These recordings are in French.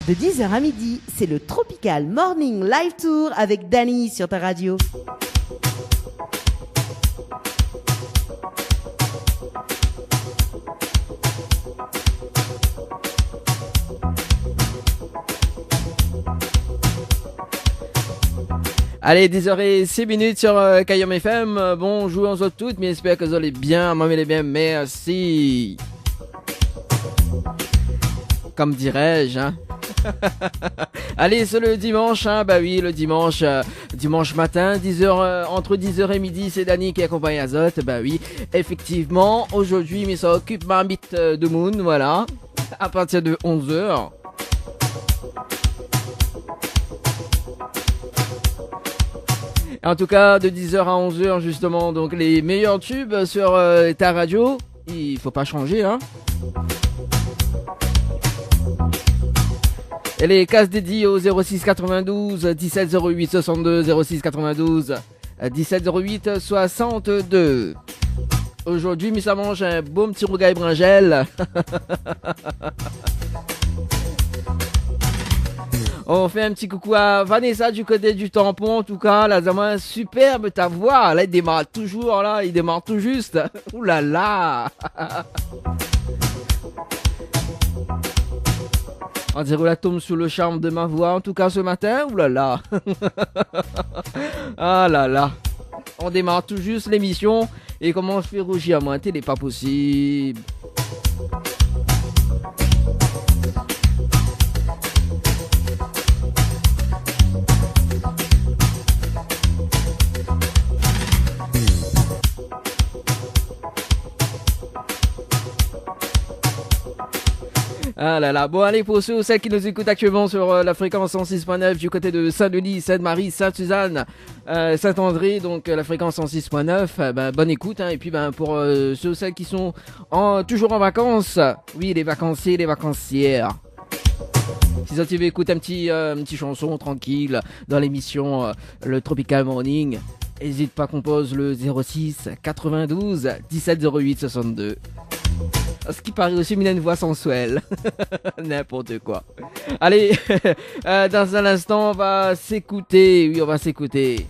De 10h à midi, c'est le Tropical Morning Live Tour avec Dany sur ta radio. Allez, 10h06 sur Kayom FM. Bonjour à toutes, mais j'espère que vous allez bien. Moi, je bien, merci. Comme dirais-je, hein. Allez, c'est le dimanche, hein. Bah oui, le dimanche matin, 10h, entre 10h et midi, c'est Dany qui accompagne Azote. Bah oui, effectivement, aujourd'hui, mais ça occupe ma bite de Moon, voilà, à partir de 11h. En tout cas, de 10h à 11h, justement, donc les meilleurs tubes sur ta radio. Il faut pas changer, hein. Et les cases dédiées au 06 92 17 08 62 06 92 17 08 62. Aujourd'hui, mais ça mange un bon petit rougail bringel. On fait un petit coucou à Vanessa du côté du tampon. En tout cas, là, ça m'a superbe ta voix. Là, il démarre toujours, là, il démarre tout juste. Ouh là là. On dirait la tombe sous le charme de ma voix, en tout cas ce matin. Ouh là là. Ah là là. On démarre tout juste l'émission. Et comment je fais rougir à moi, télé, pas possible. Ah là là, bon allez, pour ceux ou celles qui nous écoutent actuellement sur la fréquence 106.9 du côté de Saint-Denis, Sainte-Marie, Sainte-Suzanne, Saint-André, donc la fréquence 106.9, bonne écoute, hein, et puis pour ceux ou celles qui sont toujours en vacances, oui, les vacanciers, les vacancières. Si ça tu veux écouter un petit chanson tranquille dans l'émission le Tropical Morning, n'hésite pas, compose le 06 92 17 08 62. Ce qui paraît aussi une voix sensuelle. N'importe quoi. Allez, dans un instant, on va s'écouter. Oui, on va s'écouter.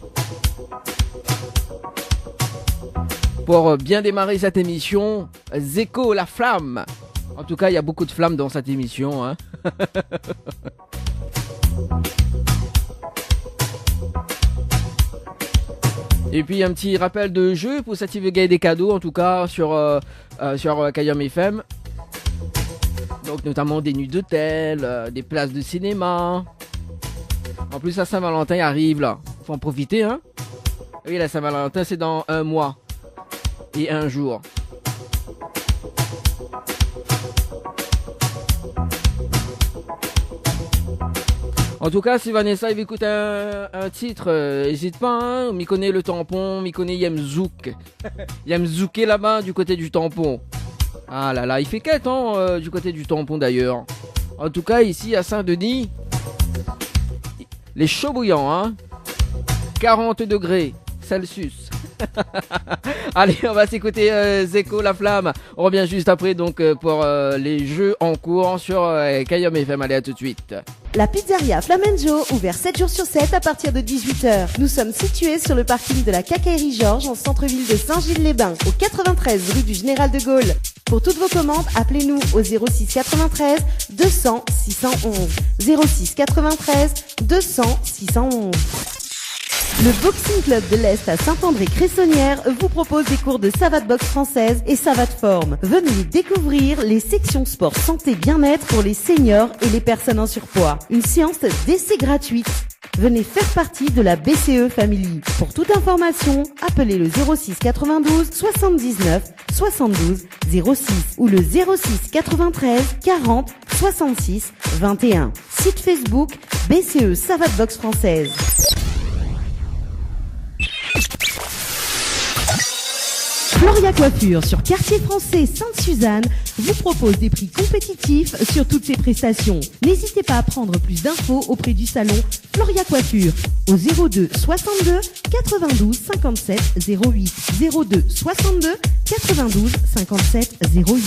Pour bien démarrer cette émission, Zeko, la flamme. En tout cas, il y a beaucoup de flammes dans cette émission, hein. Et puis un petit rappel de jeu pour ceux qui veulent gagner des cadeaux, en tout cas sur Kayom FM. Donc notamment des nuits d'hôtel, des places de cinéma. En plus la Saint-Valentin arrive là, faut en profiter, hein. Oui, la Saint-Valentin c'est dans 1 mois et 1 jour. En tout cas, si Vanessa il écoute un titre, n'hésite pas, hein, m'y connaît le tampon, m'y connaît Yemzouk. Yemzouké là-bas du côté du tampon. Ah là là, il fait quel temps du côté du tampon d'ailleurs. En tout cas, ici à Saint-Denis, les chauds bouillants, hein. 40 degrés Celsius. Allez, on va s'écouter Zeko, la flamme. On revient juste après donc pour les jeux en cours sur Kayom FM. Allez, à tout de suite. La pizzeria Flamenjo, ouvert 7 jours sur 7 à partir de 18h. Nous sommes situés sur le parking de la Quincaillerie Georges en centre-ville de Saint-Gilles-les-Bains, au 93 rue du Général de Gaulle. Pour toutes vos commandes, appelez-nous au 06 93 200 611. 06 93 200 611. Le Boxing Club de l'Est à Saint-André-Cressonnière vous propose des cours de savate boxe française et savate forme. Venez découvrir les sections sport santé bien-être pour les seniors et les personnes en surpoids. Une séance d'essai gratuite. Venez faire partie de la BCE Family. Pour toute information, appelez le 06 92 79 72 06 ou le 06 93 40 66 21. Site Facebook BCE Savate Boxe Française. Floria Coiffure sur Quartier Français Sainte-Suzanne vous propose des prix compétitifs sur toutes ses prestations. N'hésitez pas à prendre plus d'infos auprès du salon Floria Coiffure au 02 62 92 57 08 02 62 92 57 08.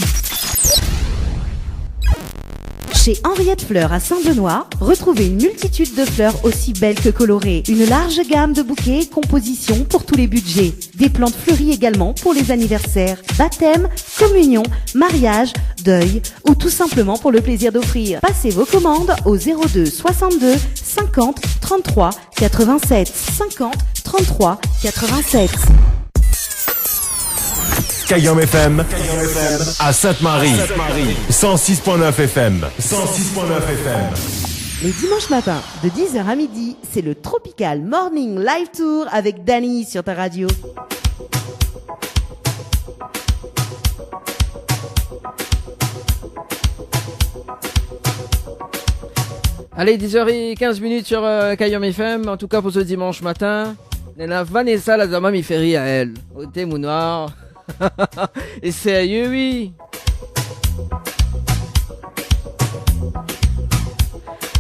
Chez Henriette Fleurs à Saint-Benoît, retrouvez une multitude de fleurs aussi belles que colorées. Une large gamme de bouquets et compositions pour tous les budgets. Des plantes fleuries également pour les anniversaires, baptême, communion, mariage, deuil ou tout simplement pour le plaisir d'offrir. Passez vos commandes au 02 62 50 33 87 50 33 87. Kayom FM à Sainte-Marie 106.9 FM 106.9 FM. Les dimanches matins de 10h à midi, c'est le Tropical Morning Live Tour avec Dany sur ta radio. Allez, 10h15 sur Kayom FM, en tout cas pour ce dimanche matin. La Vanessa, la dame, m'y fait rire à elle. Au thé, mon noir. Et sérieux, oui.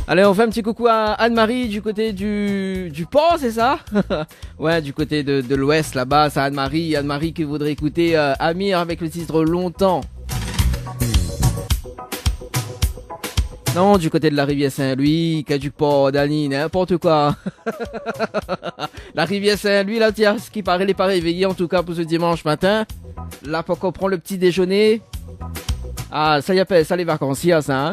Allez, on fait un petit coucou à Anne-Marie du côté du port, c'est ça? Ouais, du côté de l'ouest, là-bas, c'est Anne-Marie. Anne-Marie qui voudrait écouter Amir avec le titre Longtemps. Non, du côté de la rivière Saint-Louis, Caduc-Port, Dany, n'importe quoi. La rivière Saint-Louis, là, tiens, ce qui paraît, les pas réveillés, en tout cas, pour ce dimanche matin. Là, pour qu'on prend le petit déjeuner. Ah, ça y appelle ça les vacanciers, ça, hein.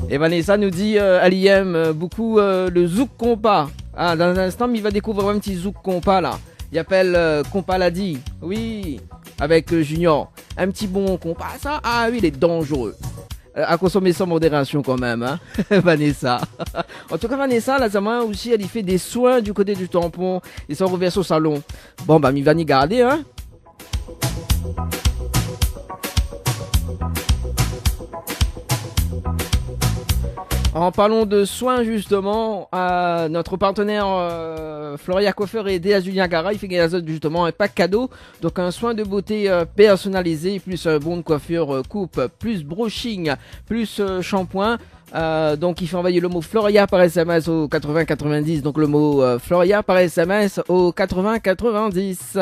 Et Vanessa nous dit, elle y aime beaucoup le zouk compas. Ah, dans un instant, il va découvrir un petit zouk compas, là. Il appelle compas Ladi. Oui. Avec Junior. Un petit bon compas, ça. Ah oui, il est dangereux. À consommer sans modération quand même, hein. Vanessa. En tout cas, Vanessa, la Zama aussi, elle y fait des soins du côté du tampon. Ils sont reversés au salon. Bon, bah, il va y garder, hein. En parlant de soins justement, notre partenaire Floria Coiffeur et aidé à Julien Gara, il fait gagner justement un pack cadeau, donc un soin de beauté personnalisé, plus un bon de coiffure coupe, plus brushing, plus shampoing. Donc il fait envoyer le mot Floria par SMS au 8090, donc le mot Floria par SMS au 8090.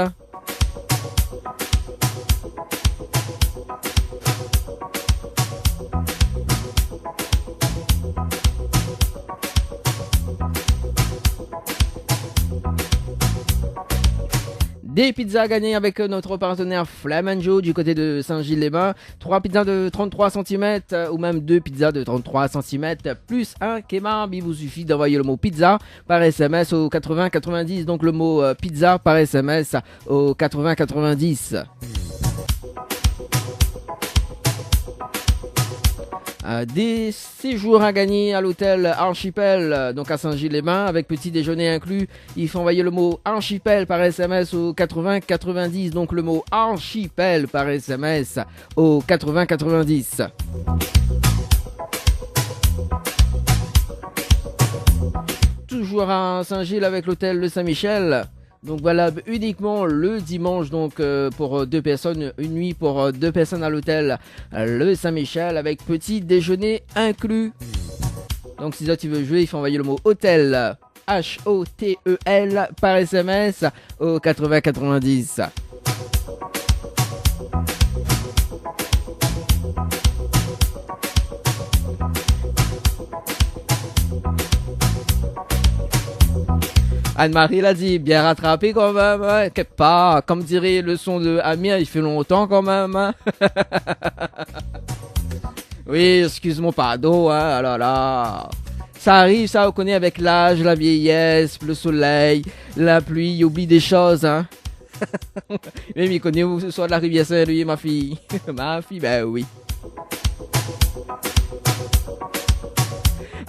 Des pizzas à gagner avec notre partenaire Flamanjo du côté de Saint-Gilles-les-Bains. 3 pizzas de 33 cm ou même 2 pizzas de 33 cm plus un kebab. Il vous suffit d'envoyer le mot pizza par SMS au 8090. Donc le mot pizza par SMS au 8090. Des séjours à gagner à l'hôtel Archipel, donc à Saint-Gilles-les-Bains, avec petit déjeuner inclus. Il faut envoyer le mot Archipel par SMS au 8090, donc le mot Archipel par SMS au 8090. Toujours à Saint-Gilles avec l'hôtel Le Saint-Michel. Donc voilà, uniquement le dimanche, donc pour 2 personnes, une nuit pour 2 personnes à l'hôtel Le Saint-Michel avec petit déjeuner inclus. Donc si tu veux jouer, il faut envoyer le mot hôtel HOTEL par SMS au 8090. Anne-Marie l'a dit, bien rattrapé quand même, hein. Pas, comme dirait le son de Amir, il fait longtemps quand même, hein. Oui, excuse-moi, pardon, hein, ah là là. Ça arrive, ça, on connaît avec l'âge, la vieillesse, le soleil, la pluie, il oublie des choses, hein. Même il connaît où ce soit de la rivière Saint-Louis, ma fille. Ma fille, ben oui.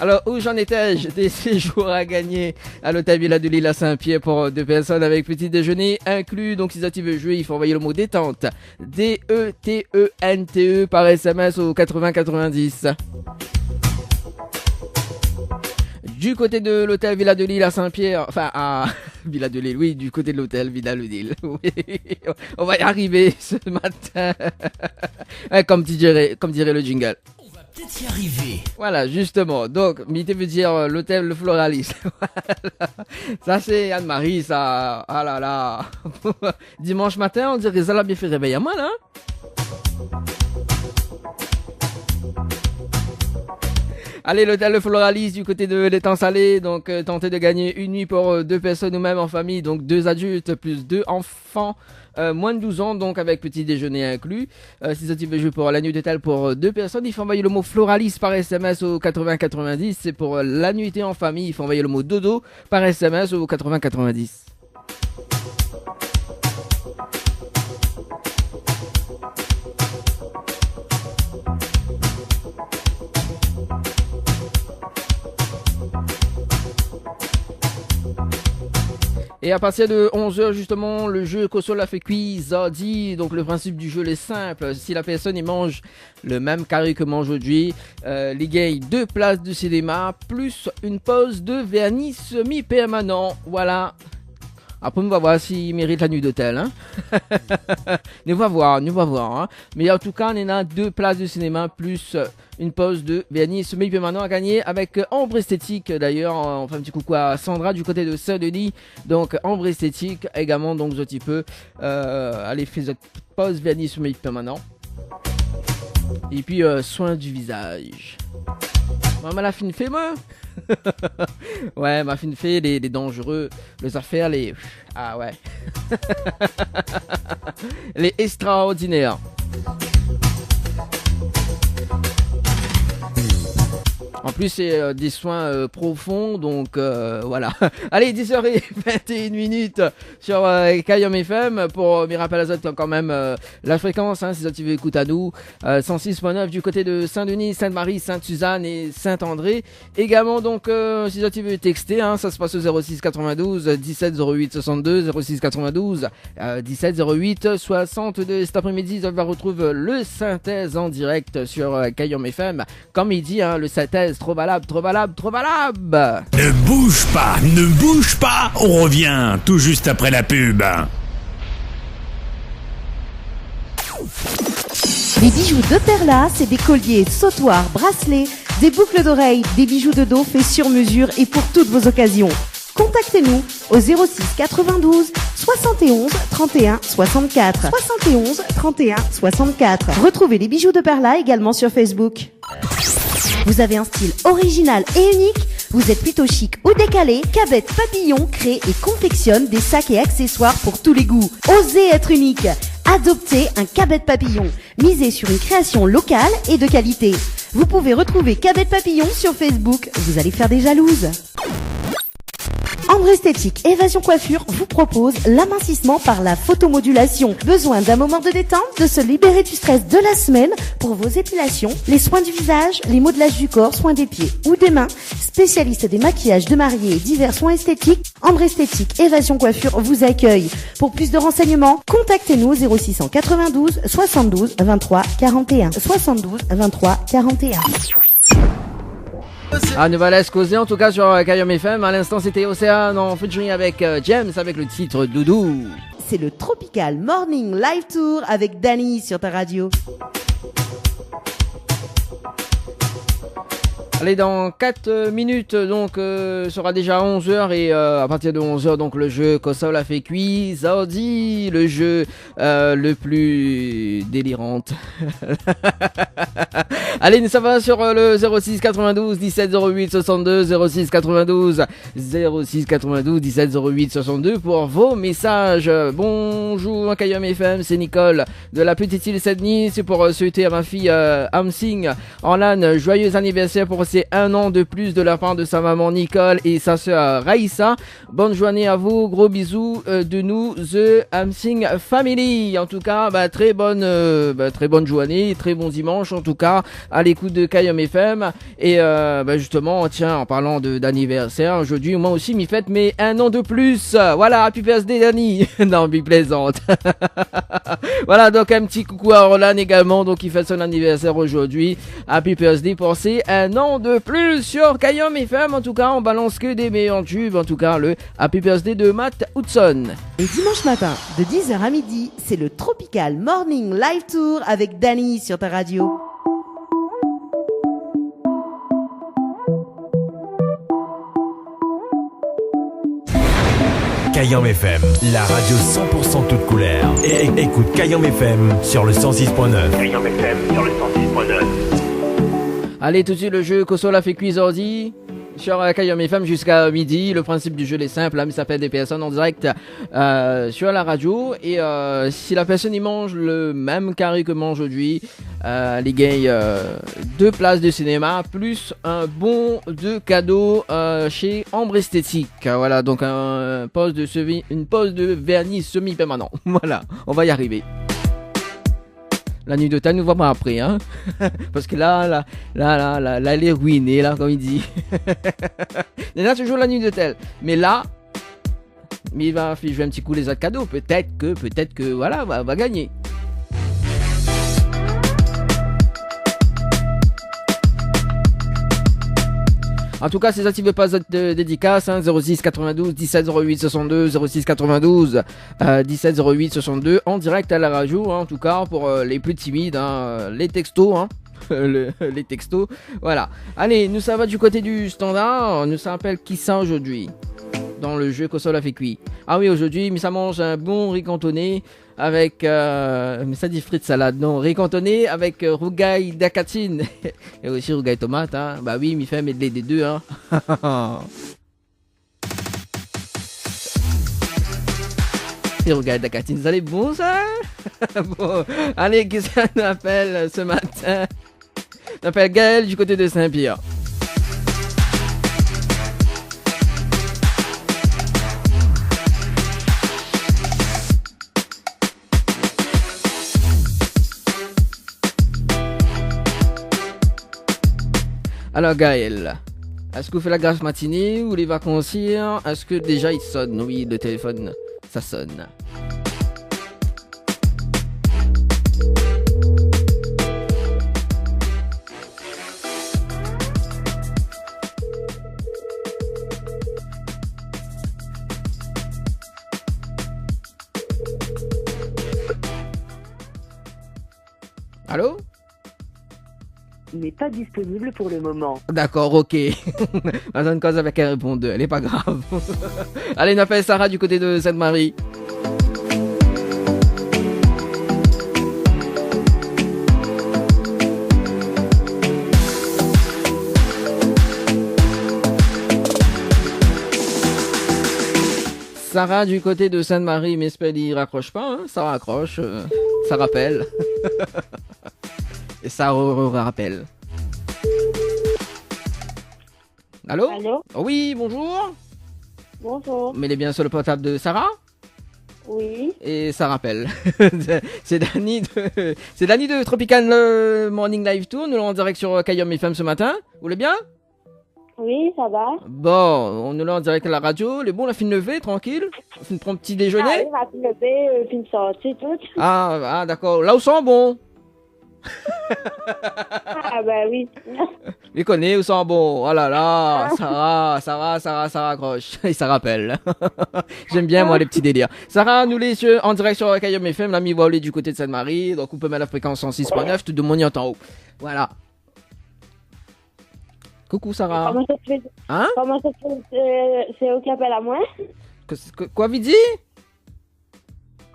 Alors, où j'en étais-je? Des séjours à gagner à l'hôtel Villa de l'Île à Saint-Pierre pour 2 personnes avec petit déjeuner inclus. Donc, si tu veux jouer, il faut envoyer le mot détente. DETENTE par SMS au 8090. Du côté de l'hôtel Villa de l'Île à Saint-Pierre, enfin à Villa de l'Île, oui, du côté de l'hôtel Villa de l'Île. Oui. On va y arriver ce matin. Comme dirait le jingle. T'es y arrivé. Voilà, justement. Donc, Mité veut dire l'hôtel Le Floralis. Voilà. Ça, c'est Anne-Marie, ça. Ah là là. Dimanche matin, on dirait que ça l'a bien fait réveiller à moi, là. Allez, l'hôtel Le Floralis du côté de l'étang salé. Donc, tentez de gagner une nuit pour 2 personnes ou même en famille. Donc, 2 adultes plus 2 enfants. Moins de 12 ans, donc avec petit déjeuner inclus. Si ça tu veux jouer pour la nuit d'hôtel pour 2 personnes, il faut envoyer le mot Floralis par SMS au 8090. C'est pour la nuitée en famille, il faut envoyer le mot dodo par SMS au 8090. Et à partir de 11h justement, le jeu console a fait quiz dit. Donc le principe du jeu est simple. Si la personne il mange le même carré que mange aujourd'hui, les gagne 2 places de cinéma plus une pause de vernis semi-permanent. Voilà. Après, on va voir s'il mérite la nuit d'hôtel. Hein. Nous va voir. Hein. Mais en tout cas, on a 2 places de cinéma plus une pause de vernis semi-permanent à gagner avec Ambre Esthétique. D'ailleurs, on fait un petit coucou à Sandra du côté de Saint-Denis. Donc, Ambre Esthétique également. Donc, un petit peu, allez, faites votre pause vernis semi-permanent. Et puis, soin du visage. Maman la fine fait moi. Ouais, ma fine fait les dangereux, les affaires, les... Ah ouais. Les extraordinaires. En plus, c'est des soins profonds, donc voilà. Allez, 10h21 sur Kayom FM. Pour mes rappels azote, quand même la fréquence, hein, si tu veux écouter à nous. 106.9 du côté de Saint-Denis, Sainte-Marie, Sainte-Suzanne et Saint-André. Également, donc, si tu veux texter, hein, ça se passe au 06 92 17 08 62, 06 92 17 08 62. Cet après-midi, on va retrouver le synthèse en direct sur Kayom FM. Comme il dit, hein, le synthèse trop valable. Ne bouge pas, on revient tout juste après la pub. Les bijoux de Perla, c'est des colliers, sautoirs, bracelets, des boucles d'oreilles, des bijoux de dos faits sur mesure et pour toutes vos occasions. Contactez-nous au 06 92 71 31 64. 71 31 64. Retrouvez les bijoux de Perla également sur Facebook. Vous avez un style original et unique? Vous êtes plutôt chic ou décalé? Cabet Papillon crée et confectionne des sacs et accessoires pour tous les goûts. Osez être unique. Adoptez un Cabet Papillon. Misez sur une création locale et de qualité. Vous pouvez retrouver Cabet Papillon sur Facebook. Vous allez faire des jalouses. Ambre Esthétique Évasion Coiffure vous propose l'amincissement par la photomodulation. Besoin d'un moment de détente, de se libérer du stress de la semaine pour vos épilations, les soins du visage, les modelages du corps, soins des pieds ou des mains. Spécialiste des maquillages de mariés et divers soins esthétiques, Ambre Esthétique Évasion Coiffure vous accueille. Pour plus de renseignements, contactez-nous au 0692 72 23 41. 72 23 41. Ah, nous va laisser causer en tout cas sur Kayom FM. À l'instant, c'était Océane en featuring avec James avec le titre Doudou. C'est le Tropical Morning Live Tour avec Dany sur ta radio. Allez, dans 4 minutes, donc, sera déjà 11h et à partir de 11h, donc, le jeu Console a fait quiz, Audi, le jeu le plus délirant. Allez, nous sommes sur le 06 92 17 08 62, 06 92 17 08 62 pour vos messages. Bonjour, Kayom FM, c'est Nicole de la petite île Sydney. C'est pour souhaiter à ma fille Amsing en LAN joyeux anniversaire pour ses 1 an de plus de la part de sa maman Nicole et sa soeur Raïssa. Bonne journée à vous, gros bisous de nous, The Amsing Family. En tout cas, très bonne journée, très bon dimanche en tout cas à l'écoute de Kayom FM. Et justement, tiens, en parlant d'anniversaire, aujourd'hui moi aussi m'y fête mes 1 an de plus. Voilà, happy birthday Dany. Non, mais plaisante. Voilà, donc un petit coucou à Roland également, donc il fête son anniversaire aujourd'hui. Happy birthday pour ses 1 an de plus sur Kayom FM. En tout cas, on balance que des meilleurs tubes. En tout cas, le Happy Birthday de Matt Hudson. Et dimanche matin, de 10h à midi, c'est le Tropical Morning Live Tour avec Dany sur ta radio. Kayam FM, la radio 100% toute couleur. Et écoute Kayam FM sur le 106.9. Kayam FM sur le 106.9. Allez, tout de suite, le jeu Kosola fait cuise ordi sur Kayam FM jusqu'à midi. Le principe du jeu est simple, il s'appelle des personnes en direct sur la radio. Et si la personne y mange le même carré que moi aujourd'hui, les gagne 2 places de cinéma plus un bon de cadeau chez Ambre Esthétique. Voilà, donc une pose de vernis semi-permanent. Voilà, on va y arriver. La nuit d'hôtel, nous voit après, hein. Parce que là, elle est ruinée, là, comme il dit. Il y en a toujours la nuit d'hôtel. Mais là, il va jouer un petit coup les autres cadeaux. Peut-être que, voilà, va gagner. En tout cas, c'est ça qui veut pas de dédicace, hein, 06 92 17 08 62, 06 92 17 08 62, en direct à la radio, hein, en tout cas, pour les plus timides, hein, les textos, hein, les textos, voilà. Allez, nous ça va du côté du standard, nous ça s'appelle qui ça aujourd'hui dans le jeu Kosola fait cuit. Ah oui, aujourd'hui, mais ça mange un bon riz cantonné avec, mais ça dit frites salade, non, riz cantonné avec rougail d'acatine et aussi rougail tomate, hein. Bah oui, mi fait medley des deux, hein. Et rougail d'acatine, ça allait bon ça. Bon, allez, qu'est-ce qu'on appelle ce matin? On appelle Gaël du côté de Saint-Pierre. Alors Gaël, est-ce que vous faites la grasse matinée ou les vacances? Est-ce que déjà il sonne? Oui, le téléphone, ça sonne. Allô? Il n'est pas disponible pour le moment. D'accord, ok. On a une cause avec un répondeur, elle est pas grave. Allez, on appelle Sarah du côté de Sainte-Marie. Sarah du côté de Sainte-Marie, mais il raccroche pas, hein. Ça raccroche, ça rappelle. Et ça rappelle. Allô? Allô? Oui, bonjour. Bonjour. Mais il est bien sur le portable de Sarah? Oui. Et ça rappelle. C'est Dani de Tropical Morning Live Tour. Nous l'avons en direct sur Kayam FM ce matin. Vous voulez bien? Oui, ça va. Bon, on nous l'a en direct à la radio. Les bons, la fin de lever, tranquille. On prend un petit déjeuner. Ah, oui, va te lever, puis sortir tout. Ah, d'accord. Là où sont bon. Ah, bah oui. Il connaît où sont bon. Oh là là, Sarah raccroche. Et ça rappelle. J'aime bien, moi, les petits délires. Sarah, nous les en direct sur Kayam FM. L'ami Waolé du côté de Sainte-Marie. Donc, on peut mettre la fréquence 106.9. Tout le monde y entend haut. Voilà. Coucou, Sarah. Comment ça se fait? Hein? Comment ça se fait? C'est eux qui appellent à moi? Quoi, Vidi?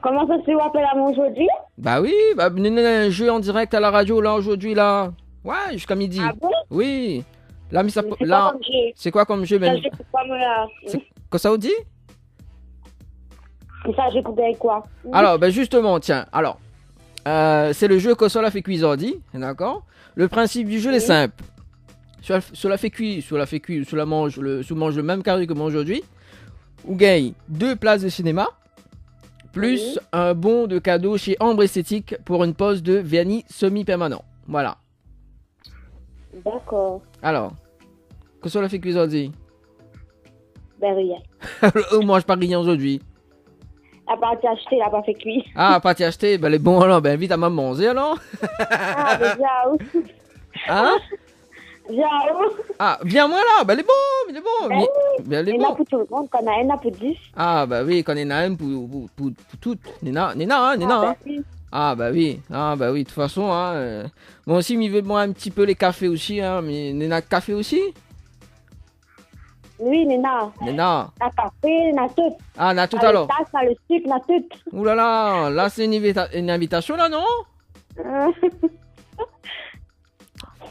Comment ça se fait? Vous appelez à moi aujourd'hui? Bah oui, bah, un jeu en direct à la radio, là, aujourd'hui, là. Ouais, jusqu'à midi. Ah bon? Oui. Là, mais ça, C'est là, quoi comme jeu? c'est quoi comme jeu, Ça, ben? j'écoute pas, moi, là. Quoi ça vous dit? Ça, j'écoute avec quoi? Alors, ben justement, tiens, alors, c'est le jeu Kosola fait cuisardi, d'accord? Le principe du jeu est simple. Sur la fait cuire, sur la mange le même carré que moi aujourd'hui. Ou gagne 2 places de cinéma, plus un bon de cadeau chez Ambre Esthétique pour une pose de vernis semi-permanent. Voilà. D'accord. Alors, Kosola fait cuisardi. Ben rien. On mange pas rien aujourd'hui. La partie achetée, la pas fait cuire. Ah, pas t'y acheter, ben les bons alors, ben invite à maman manger alors. Ah, ben bien, Hein? bien. Ah, viens moi là, ben les bons, il est bon. Ben oui. Ben les Il y en a bons. pour tout le monde, qu'on a un pour 10. Ah, bah oui, quand il y en a un pour toutes. Nina, hein. Ben oui. Ah, bah oui, de toute façon, hein. Moi aussi, il veut moi un petit peu les cafés aussi, hein. Mais Nina, café aussi? Oui, Nina. Nena. La café, na tout. Ah, on a tout Na le alors. tasse, na le sucre, na tout. Ouh là, c'est une invitation là, non?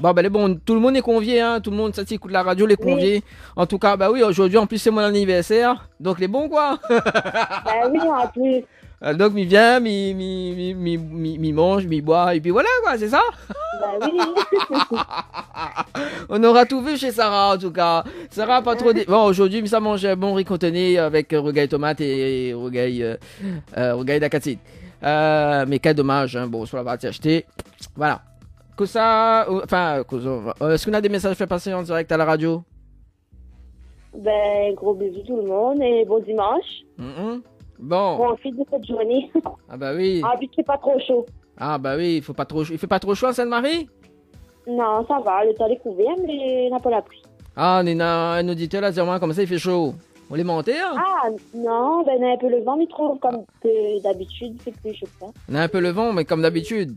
Bon, ben, bon, tout le monde est convié, hein. Tout le monde, ça écoute la radio, les conviés. En tout cas, bah oui, aujourd'hui, en plus, c'est mon anniversaire. Donc, les bons, quoi. Ben oui, en plus. Donc, mi vient, mi mange, mi boit, et puis voilà, quoi, c'est ça? Ben oui. On aura tout vu chez Sarah, en tout cas. Sarah, pas trop. Bon, aujourd'hui, ça mange un bon riz cantonné avec rougail tomate et rougail d'acatine. Mais quel dommage, hein. Bon, sur la partie achetée. Voilà. Que ça. Enfin, est-ce qu'on a des messages à faire passer en direct à la radio? Ben, gros bisous tout le monde et bon dimanche. Bon. Profite de cette journée. Ah, bah oui. Ah, puis c'est pas trop chaud. Ah, bah oui, il fait pas trop chaud à Sainte-Marie? Non, ça va, le temps est couvert, mais on n'a pas la pluie. Ah, on est un auditeur là, dire comme ça, il fait chaud. On les monter, hein? Ah, non, ben, on a un peu le vent, mais trop comme d'habitude, c'est plus chaud que ça. On a un peu le vent, mais comme d'habitude.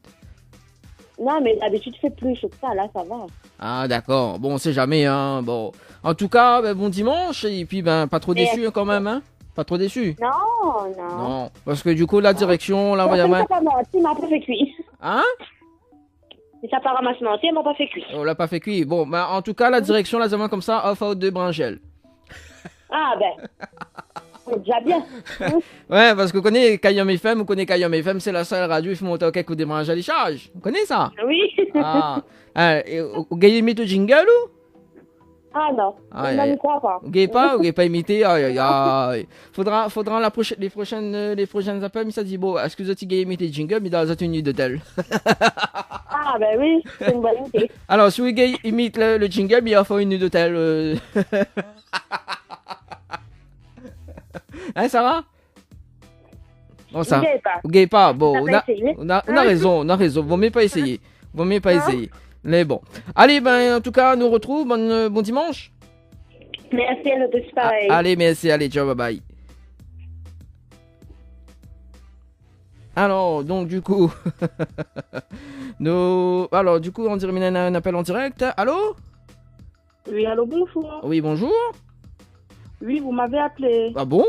Non, mais d'habitude, c'est plus chaud que ça, là, ça va. Ah, d'accord. Bon, on sait jamais, hein. Bon. En tout cas, ben, bon dimanche, et puis, ben, pas trop déçu quand même, hein? Pas trop déçu? Non. Non. Parce que du coup, la direction, là, on va y avoir. Ça pas menti, il m'a pas fait cuire. Hein? Et ça part ramasse menti, elle m'a pas fait cuire. On l'a pas fait cuire. Bon, ben, en tout cas, la direction, là, ça comme ça, off out de Brangel. Ah, ben. C'est déjà bien. Ouais, parce que vous connaissez Kayom FM, c'est la seule radio, il faut monter au quelques des Brangel, ils chargent. Vous connaissez ça? Oui. Ah. Vous avez mis le jingle ou? Ah non, Ah, je ne crois pas. Vous n'avez pas imité? Aïe, aïe, aïe. Faudra les prochaines appels, mais ça dit, bon, est-ce que vous avez imité le jingle, mais dans la tenue d'hôtel? Ah ben oui, c'est une bonne idée. Alors, si vous imite le jingle, mais il faut une nuit d'hôtel. Hein, Sarah? Bon, ça. Vous gagnez pas. Bon, on a raison, Vaut mieux pas essayer. Mais bon. Allez, ben, en tout cas, on nous retrouve. Bon dimanche. Merci à nous tous pareil. Allez, merci. Allez, ciao, bye bye. Alors, donc, du coup. Alors, du coup, on dirait un appel en direct. Allô? Oui, allô, bonjour. Oui, bonjour. Oui, vous m'avez appelé. Ah bon?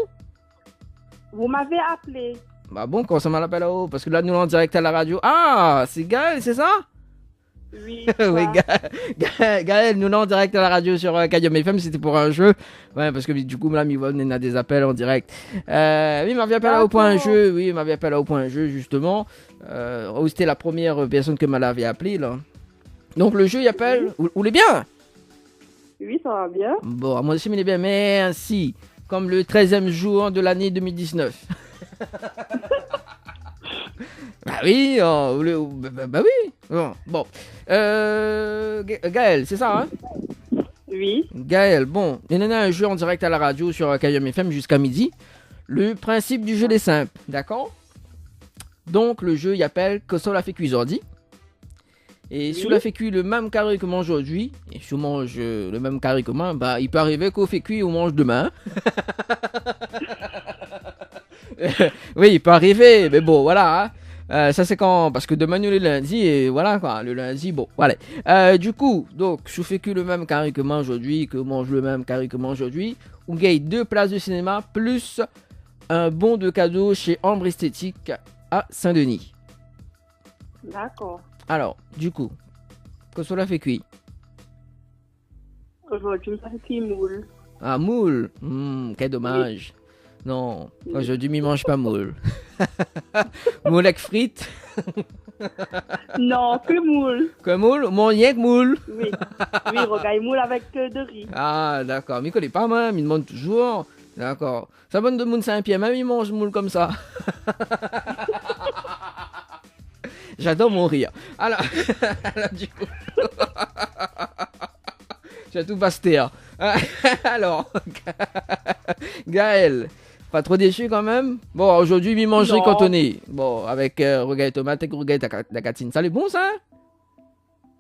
Vous m'avez appelé. Bah bon, quand ça m'a l'appel là-haut? Parce que là, nous, en direct à la radio. Ah, c'est Gaël, c'est ça? Oui. Oui, Gaël, nous, en direct à la radio sur Kayom FM, c'était pour un jeu. Ouais, parce que du coup, là, on a des appels en direct. Oui, il m'avait appelé au point jeu. Oui, il m'avait appelé au point jeu, justement. C'était la première personne que m'avait appelé, là. Donc, le jeu, il appelle. Vous voulez bien? Oui, ça va bien. Bon, moi aussi, il est bien. Merci. Comme le 13e jour de l'année 2019. Bah oui, bah oui. Bon. Gaël, c'est ça, hein? Oui. Gaël, bon, il y en a un jeu en direct à la radio sur Kayom FM jusqu'à midi. Le principe du jeu est simple, d'accord? Donc, le jeu, il appelle que ça l'a fait cuisardi. Et si on l'a fait cuire le même carré que moi aujourd'hui, et si on mange le même carré que moi, bah, il peut arriver qu'on fait cuire et on mange demain. Oui, il peut arriver, mais bon, voilà. Hein. Ça, c'est quand. Parce que demain, nous, le lundi, et voilà, quoi. Le lundi, bon, voilà. Du coup, donc, si on fait cuire le même carré que moi aujourd'hui, que mange le même carré que moi aujourd'hui, on gagne 2 places de cinéma plus un bon de cadeau chez Ambre Esthétique à Saint-Denis. D'accord. Alors, du coup, que cela fait cuire? Aujourd'hui, ça fait moule. Ah, moule. Quel dommage. Non, aujourd'hui, je mange pas moule. Moule avec frites. Non, que moule. Que moule? Mon rien que moule. Oui, regarde, moule avec de riz. Ah, d'accord. Mais il connaît pas même, il demande toujours. D'accord. Ça bonne de Moune Saint-Pierre, même il mange moule comme ça. J'adore mon rire. Alors, du coup, j'ai tout basté. Hein. Alors, Gaël, pas trop déçu quand même? Bon, aujourd'hui, il mange riz cantonné. Bon, avec rougail tomate et rougail d'acatine. Ça, c'est bon, ça?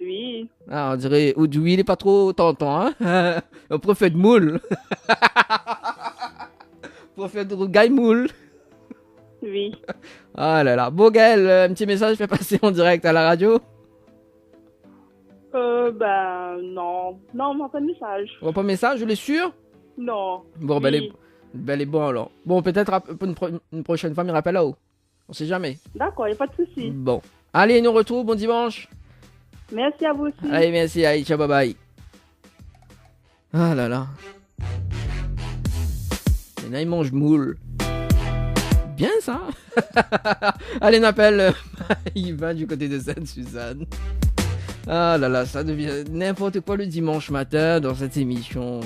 Oui. Ah, on dirait, oui, il est pas trop tentant, hein? On préfère de moule. On préfère de rougail moule. Oui. Ah là là. Bon, Gaël, un petit message fait passer en direct à la radio? Ben, non. Non, on n'a pas de message. On voit pas de message, je l'ai sûr? Non. Bon, ben, Oui. elle est bon alors. Bon, peut-être une prochaine fois, il rappelle là-haut. On sait jamais. D'accord, il n'y a pas de souci. Bon. Allez, nous retrouve, bon dimanche. Merci à vous aussi. Allez, merci, allez, ciao, bye bye. Ah là là. Et là, il mange moule. Bien ça. Allez, on appelle Yvan du côté de Sainte-Suzanne. Ah là là, ça devient n'importe quoi le dimanche matin dans cette émission.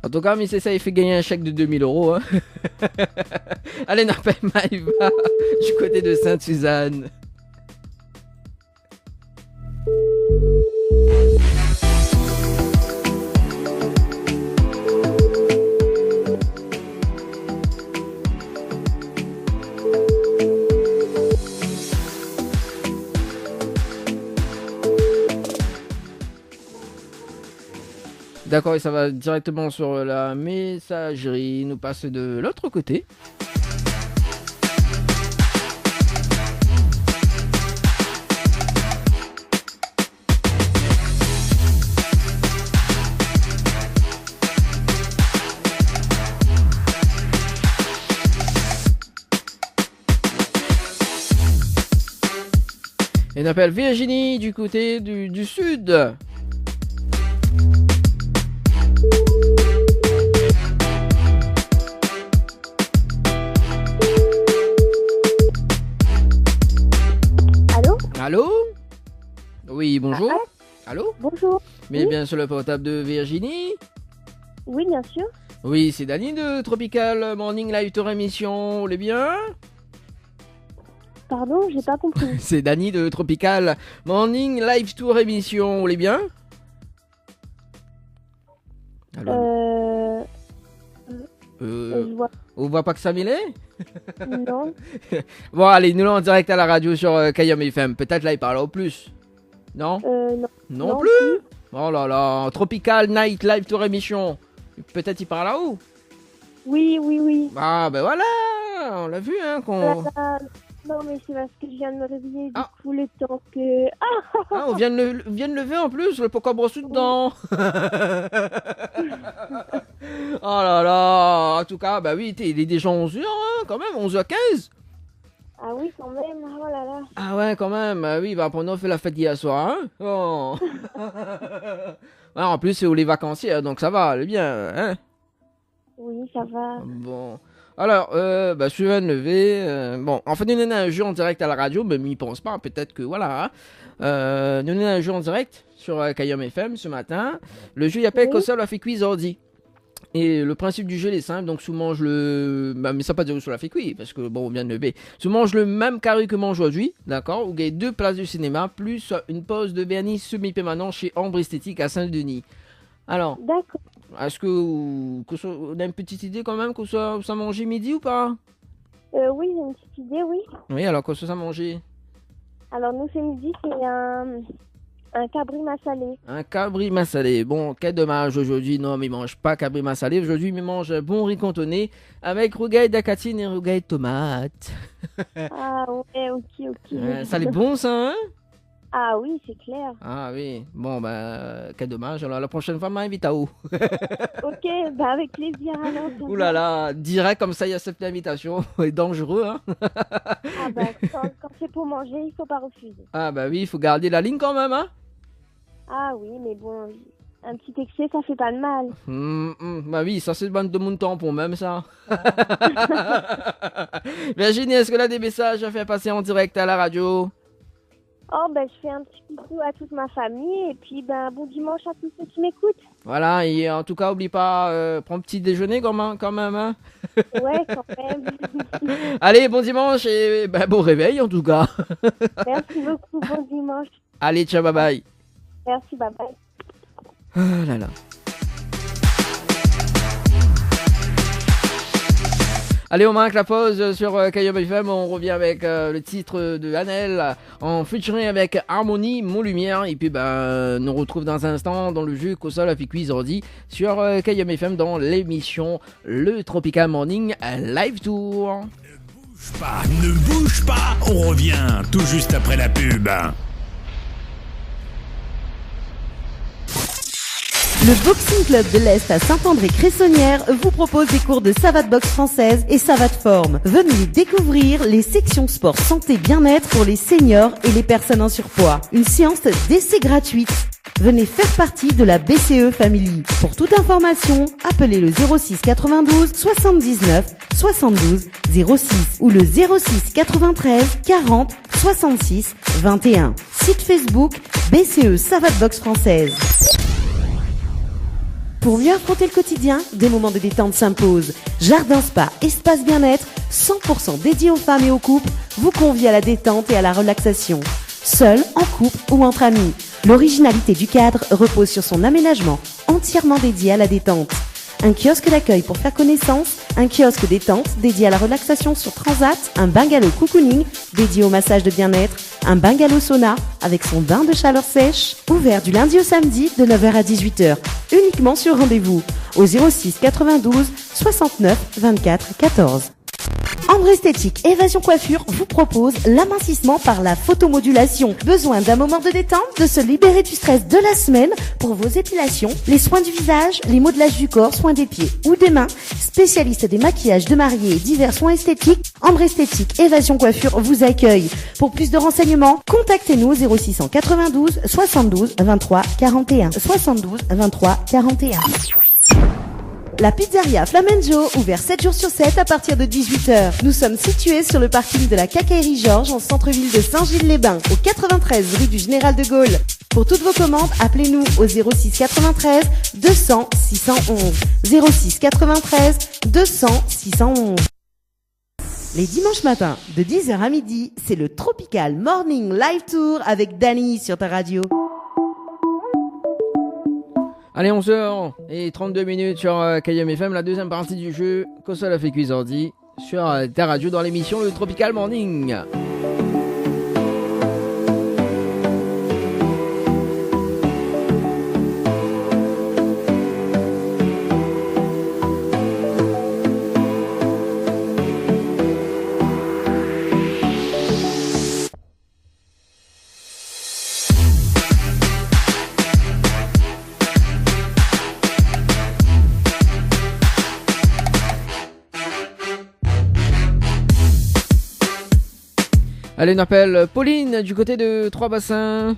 En tout cas, mais c'est ça, il fait gagner un chèque de 2000 €. Hein. Allez, on appelle Maïva du côté de Sainte-Suzanne. D'accord, et ça va directement sur la messagerie. Nous passe de l'autre côté. Et on appelle Virginie du côté du sud. Allô? Allô? Oui, bonjour. Allô? Bonjour. Mais bien sur le portable de Virginie. Oui, bien sûr. Oui, c'est Dani de Tropical Morning Live Tour Émission. Vous allez bien? Pardon, j'ai pas compris. C'est Dani de Tropical Morning Live Tour Émission. Vous allez bien? Allô? Je vois. On voit pas que ça m'est? Non. Bon, allez, nous en direct à la radio sur Kayam FM. Peut-être là, il parle au plus. Non? Non. Non Non plus? plus. Oh là là, Tropical Night Live Tour Émission. Peut-être il parle là-haut. Oui, oui, oui. Ah, ben voilà, on l'a vu, hein, qu'on... Non, mais c'est parce que je viens de me réveiller, Ah. du coup, le temps que... Ah, on vient de lever en plus, le pourquoi brosse dedans. Oh là là, en tout cas, bah oui, il est déjà 11h, hein, quand même, 11h15. Ah oui, quand même, oh là là. Ah ouais, quand même, oui, bah pendant on fait la fête hier soir, hein. Oh. Ouais, en plus, c'est où les vacanciers, hein, donc ça va, elle est bien, hein. Oui, ça va. Bon. Alors, je viens de lever. Bon, en fait, nous avons un jeu en direct à la radio, mais m'y pense pas, peut-être que voilà. Hein. Nous avons un jeu en direct sur Kayam FM ce matin. Le jeu il appelle Comme ça, on a fait quiz ordi. Et le principe du jeu il est simple, donc si on mange le. Bah, mais ça pas dire sur la fait quiz, parce que bon, on vient de lever. Si on mange le même carré que moi aujourd'hui, d'accord, vous gagnez 2 places de cinéma, plus une pause de vernis semi-permanent chez Ambre Esthétique à Saint-Denis. Alors. D'accord. Est-ce que on a une petite idée quand même que ça manger midi ou pas? Oui, j'ai une petite idée, oui. Oui, alors que ça manger? Alors, nous, ce midi, c'est un cabri massalé. Un cabri massalé. Bon, quel dommage aujourd'hui. Non, mais il mange pas cabri massalé. Aujourd'hui, il mange un bon riz cantonné avec rougail d'acatine et rougail de tomate. Ah ouais, ok. Ça est bon, ça, hein? Ah oui, c'est clair. Ah oui. Bon, quel dommage. Alors, la prochaine fois, m'invite à où? Ok, avec plaisir. Alors, Ouh là là, direct comme ça, il y a cette invitation. C'est dangereux, hein? Ah quand c'est pour manger, il faut pas refuser. Ah bah oui, il faut garder la ligne quand même, hein? Ah oui, mais bon, un petit excès, ça fait pas de mal. Bah oui, ça c'est bande de mon tampon même ça. Virginie, est-ce que là des messages à faire passer en direct à la radio? Oh je fais un petit bisou à toute ma famille et puis bon dimanche à tous ceux qui m'écoutent. Voilà, et en tout cas, oublie pas, prends petit déjeuner quand même, hein? Ouais, quand même. Allez, bon dimanche et bon réveil en tout cas. Merci beaucoup, bon dimanche. Allez, ciao, bye bye. Merci, bye bye. Ah là là. Allez, on marque la pause sur Kayom FM. On revient avec le titre de Annelle en featuring avec Harmonie, Mon Lumière. Et puis, nous retrouve dans un instant dans le jeu Console avec Quiz Ordi sur Kayom FM dans l'émission Le Tropical Morning Live Tour. Ne bouge pas, on revient tout juste après la pub. Le Boxing Club de l'Est à Saint-André-Cressonnière vous propose des cours de savate boxe française et savate forme. Venez découvrir les sections sport santé bien-être pour les seniors et les personnes en surpoids. Une séance d'essai gratuite. Venez faire partie de la BCE Family. Pour toute information, appelez le 06 92 79 72 06 ou le 06 93 40 66 21. Site Facebook BCE Savate Boxe Française. Pour mieux affronter le quotidien, des moments de détente s'imposent. Jardin Spa, espace bien-être, 100% dédié aux femmes et aux couples, vous convie à la détente et à la relaxation. Seul, en couple ou entre amis. L'originalité du cadre repose sur son aménagement entièrement dédié à la détente. Un kiosque d'accueil pour faire connaissance, un kiosque détente dédié à la relaxation sur Transat, un bungalow cocooning dédié au massage de bien-être, un bungalow sauna avec son bain de chaleur sèche, ouvert du lundi au samedi de 9h à 18h, uniquement sur rendez-vous, au 06 92 69 24 14. Ambre Esthétique Évasion Coiffure vous propose l'amincissement par la photomodulation. Besoin d'un moment de détente, de se libérer du stress de la semaine pour vos épilations, les soins du visage, les modelages du corps, soins des pieds ou des mains. Spécialiste des maquillages de mariés et divers soins esthétiques, Ambre Esthétique Évasion Coiffure vous accueille. Pour plus de renseignements, contactez-nous au 0692 72 23 41. 72 23 41. La pizzeria Flamenjo, ouvert 7 jours sur 7 à partir de 18h. Nous sommes situés sur le parking de la Quincaillerie Georges en centre-ville de Saint-Gilles-les-Bains, au 93 rue du Général de Gaulle. Pour toutes vos commandes, appelez-nous au 06 93 200 611. 06 93 200 611. Les dimanches matins, de 10h à midi, c'est le Tropical Morning Live Tour avec Dany sur ta radio. Allez, 11h32 sur Kayom FM, la deuxième partie du jeu Console avec Quiz Ordi sur ta radio dans l'émission Le Tropical Morning. Allez, on appelle Pauline du côté de Trois-Bassins.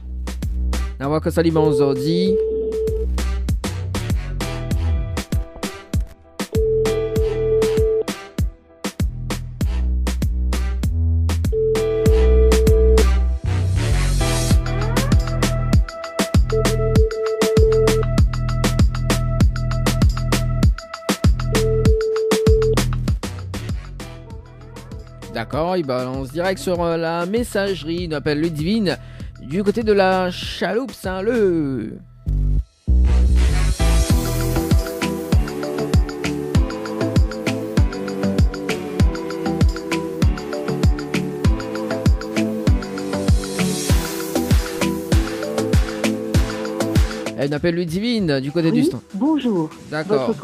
On va que ça libre aujourd'hui. D'accord, il balance direct sur la messagerie. Il appelle Ludivine du côté de la Chaloupe Saint-Leu. Elle appelle Ludivine du côté du stand. Bonjour. D'accord.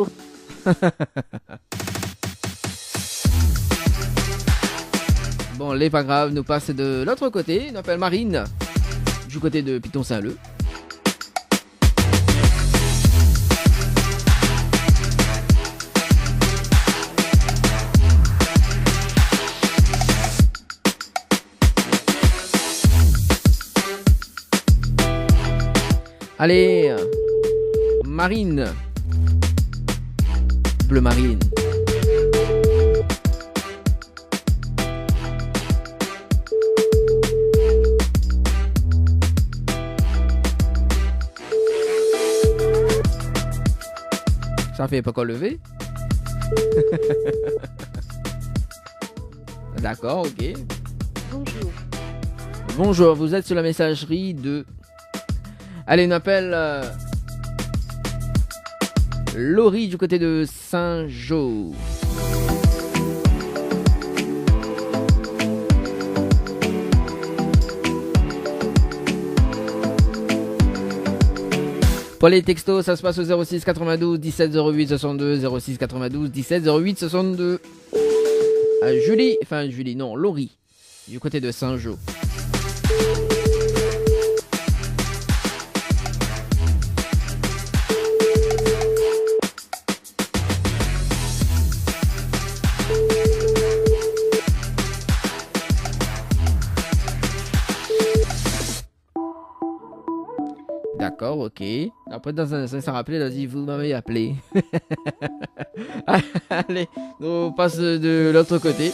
Bon, les pas grave, nous passe de l'autre côté. On appelle Marine du côté de Piton-Saint-Leu. Allez, Marine. Bleu Marine. Ça fait pas qu'on lever. D'accord, ok. Bonjour. Bonjour, vous êtes sur la messagerie de... Allez, on appelle Laurie du côté de Saint-Jean. Pour les textos, ça se passe au 06 92 17 08 62, 06 92 17 08 62. Laurie, du côté de Saint-Jean. D'accord, ok. Après, dans un instant, ça rappelait, il a dit, vous m'avez appelé. Allez, on passe de l'autre côté.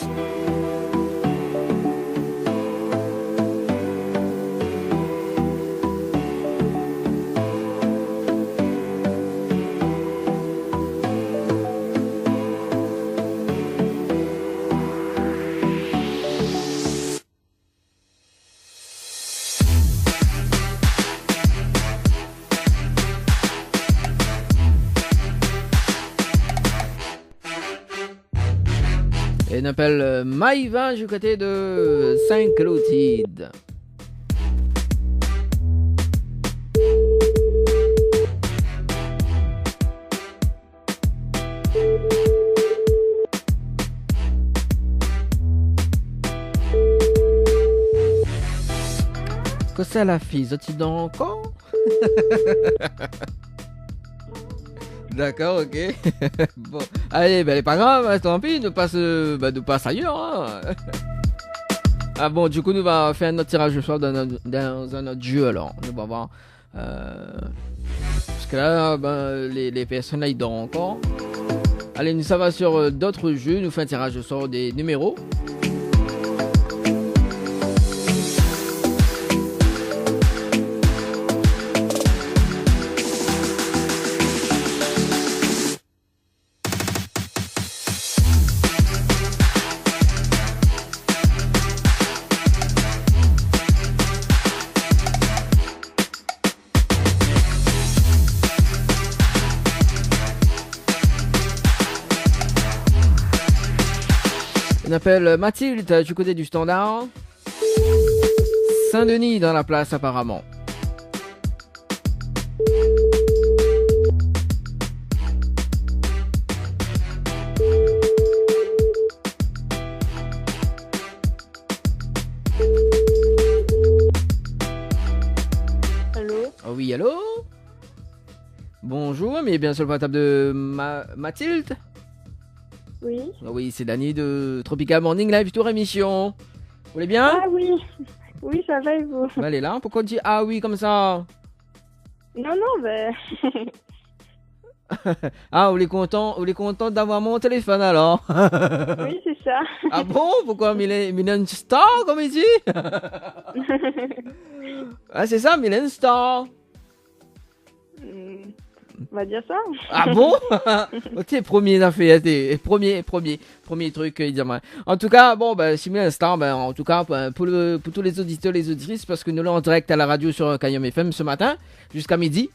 Il m'appelle Maïva du côté de Saint-Clotilde. Que c'est la fille, tu dors encore? D'accord, ok. Bon, allez, ben, pas grave, tant pis, de passe ailleurs. Hein. Ah bon, du coup, nous va faire notre tirage de soir dans un autre jeu, alors. On va voir. Parce que là, ben, les personnes là, ils dorment encore. Allez, nous ça va sur d'autres jeux. Nous fait un tirage de soir des numéros. On appelle Mathilde du côté du standard. Saint-Denis dans la place apparemment. Allô? Oh oui, allô? Bonjour, mais bien sur le table de Mathilde? Oui. Oui, c'est Dany de Tropical Morning Live Tour émission. Vous allez bien? Ah oui. Oui, ça va et vous? Elle est là. Pourquoi on dit ah oui comme ça? Non, ben... Ah, vous êtes content d'avoir mon téléphone alors? Oui, c'est ça. Ah bon? Pourquoi Mylène Star comme il dit? Ah c'est ça, Mylène Star. On va dire ça. Ah bon? Ok, premier affaire, premier truc, il dit. En tout cas, bon, ben, si Mylène Star, ben, en tout cas, pour tous les auditeurs, les auditrices, parce que nous l'avons en direct à la radio sur Kayam FM ce matin, jusqu'à midi.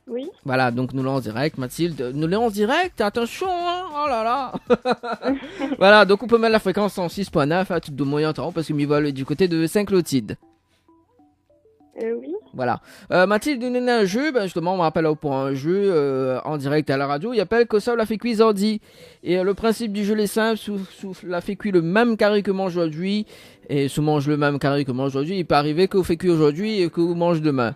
Oui. Voilà, donc nous l'avons en direct, Mathilde. Nous l'avons en direct, attention, hein, oh là là. Voilà, donc on peut mettre la fréquence en 6.9 à tout de moyen temps, parce que m'y vole du côté de Saint-Clotilde. Oui. Voilà. Mathilde nous donne un jeu, ben justement on me rappelle pour un jeu en direct à la radio, il appelle que ça la fait cuire ordi. Et le principe du jeu est simple, sous la fait cuire le même carré que mange aujourd'hui, et sous mange le même carré que mange aujourd'hui, il peut arriver que vous fait cuire aujourd'hui et que vous mange demain.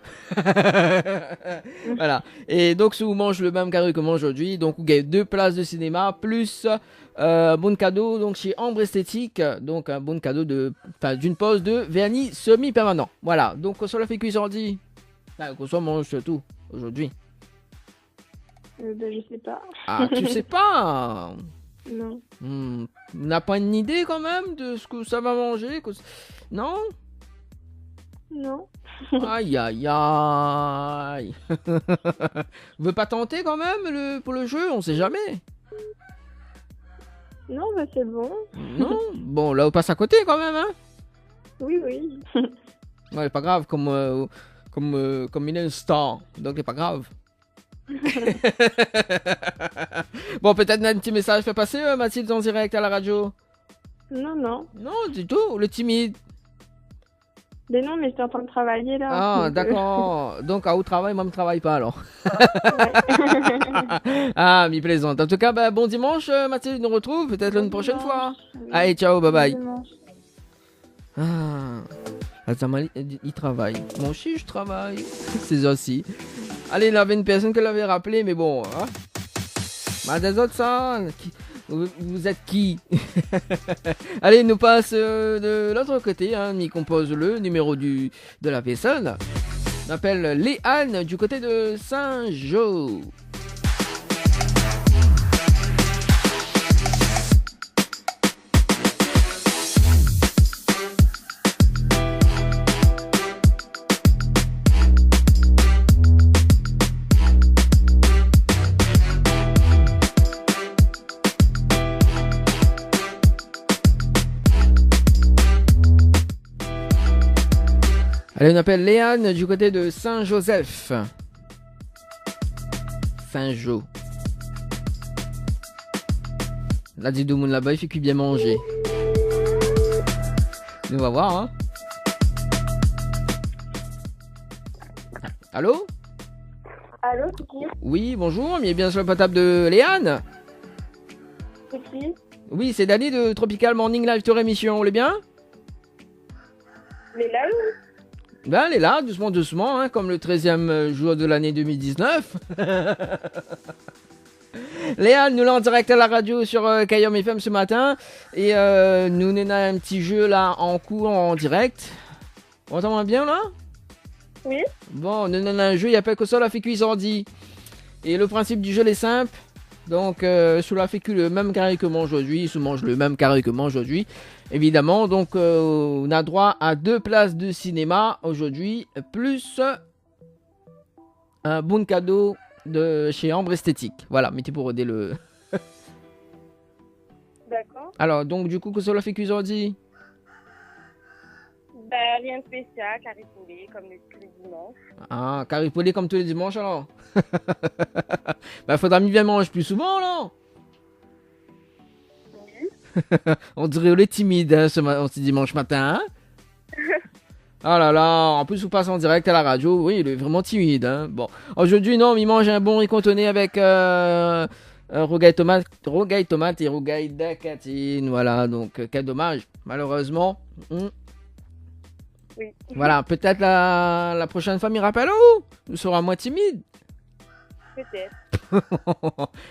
Voilà. Et donc si vous mange le même carré que mange aujourd'hui, donc vous gagnez 2 places de cinéma, plus bon cadeau donc chez Ambre Esthétique, donc un bon cadeau d'une pause de vernis semi-permanent. Voilà, donc on se la fait cuire ordi. Qu'on soit mange surtout aujourd'hui. Ben, je sais pas. Ah, tu sais pas? Non. On n'a pas une idée quand même de ce que ça va manger? Non? Non. Aïe aïe aïe. Vous pouvez pas tenter quand même pour le jeu? On sait jamais. Non, ben c'est bon. Non? Bon, là on passe à côté quand même, hein? Oui, oui. Ouais, pas grave, comme Mylène Star, donc c'est pas grave. Bon, peut-être un petit message fait passer, Mathilde, en direct à la radio. Non. Non, du tout, le timide. Mais non, mais j'étais en train de travailler là. Ah, donc, d'accord. Donc, à où travaille, moi, je ne travaille pas alors. ouais. Ah, mi plaisante. En tout cas, bah, bon dimanche, Mathilde, nous retrouve peut-être une prochaine fois. Oui. Allez, ciao, bye bye. Bon dimanche. Ah, attends, il travaille. Moi aussi, je travaille. C'est aussi. Allez, il y avait une personne qui l'avait rappelé, mais bon. Hein? Bah, des autres, ça. Vous êtes qui? Allez, nous passe de l'autre côté. Hein, il compose le numéro de la personne. On appelle Léane du côté de Saint-Jean. Allez, on appelle Léane du côté de Saint-Joseph. Saint-Jo. Là, dit tout le monde là-bas, il fait que bien manger. On va voir, hein. Allô? Allô, c'est qui? Oui, bonjour, mais bien sur le portable de Léane. C'est qui? Oui, c'est Dani de Tropical Morning Live Tour Émission, vous allez bien? Mais là, Ben, elle est là, doucement, doucement, hein, comme le 13e jour de l'année 2019. Léane, nous l'avons en direct à la radio sur Kayom FM ce matin. Et nous avons un petit jeu là en cours, en direct. On entend bien là? oui. Bon, nous avons un jeu, il n'y a pas que ça, la fécu, ils ont dit. Et le principe du jeu est simple. Donc, sur la fécu, le même carré que moi aujourd'hui, il se mange le même carré que moi aujourd'hui. Évidemment, donc on a droit à 2 places de cinéma aujourd'hui, plus un bon cadeau de chez Ambre Esthétique. Voilà, mettez pour aider le... D'accord. Alors, donc du coup, que cela fait qu'ils ont dit? Bah, rien de spécial, carré poulet, comme tous les dimanches. Ah, carré poulet comme tous les dimanches alors. Bah, faudra mieux bien manger plus souvent alors. On dirait on est timide hein, ce dimanche matin. Hein. Oh là là, en plus vous passez en direct à la radio, oui, il est vraiment timide. Hein. Bon, aujourd'hui non, il mange un bon riz cantonné avec rogaille tomate et rogaille d'acatine. Voilà, donc quel dommage, malheureusement. Oui. Voilà, peut-être la prochaine fois, il rappelle, oh, nous serons moins timides. Peut-être.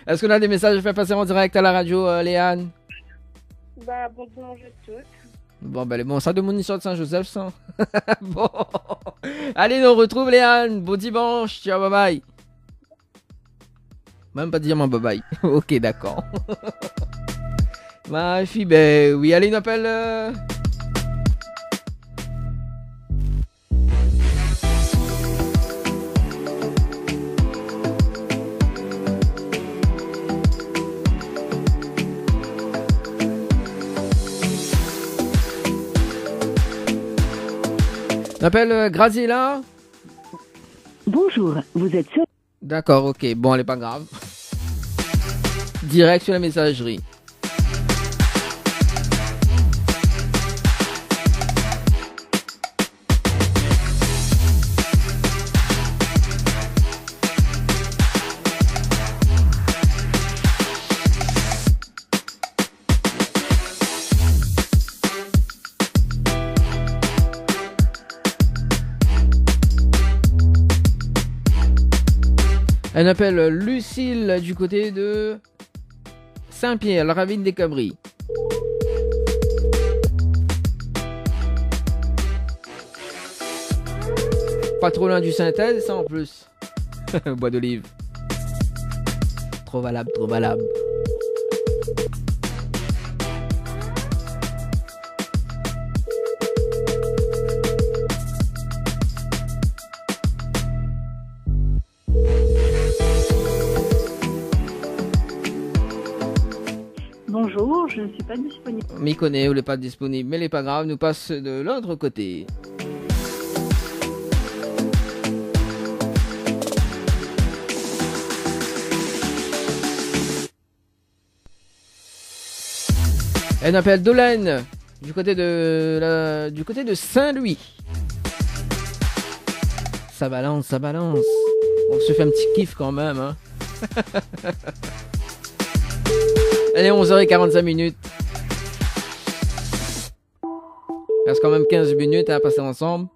Est-ce qu'on a des messages à faire passer en direct à la radio, Léane? Bah, bon dimanche à tous. Bon, ben, bon, ça de mon histoire de Saint-Joseph, ça. Bon. Allez, nous on retrouve Léane. Bon dimanche. Ciao, bye bye. Même pas dire mon bye bye. Ok, d'accord. Ma fille, ben oui, allez, nous appelle. On appelle Graziella. Bonjour, vous êtes sur... D'accord, ok. Bon, elle est pas grave. Direct sur la messagerie. Elle appelle Lucille du côté de Saint-Pierre, la ravine des Cabris. Pas trop loin du Synthèse, ça en plus. Bois d'olive. Trop valable, trop valable. Bonjour, je ne suis pas disponible. M'y connaît, ou n'est pas disponible, mais il n'est pas grave, nous passe de l'autre côté. Elle appelle Dolène du côté de Saint-Louis. Ça balance, ça balance. On se fait un petit kiff quand même, hein. Allez, 11h45 minutes. Il reste quand même 15 minutes à passer ensemble.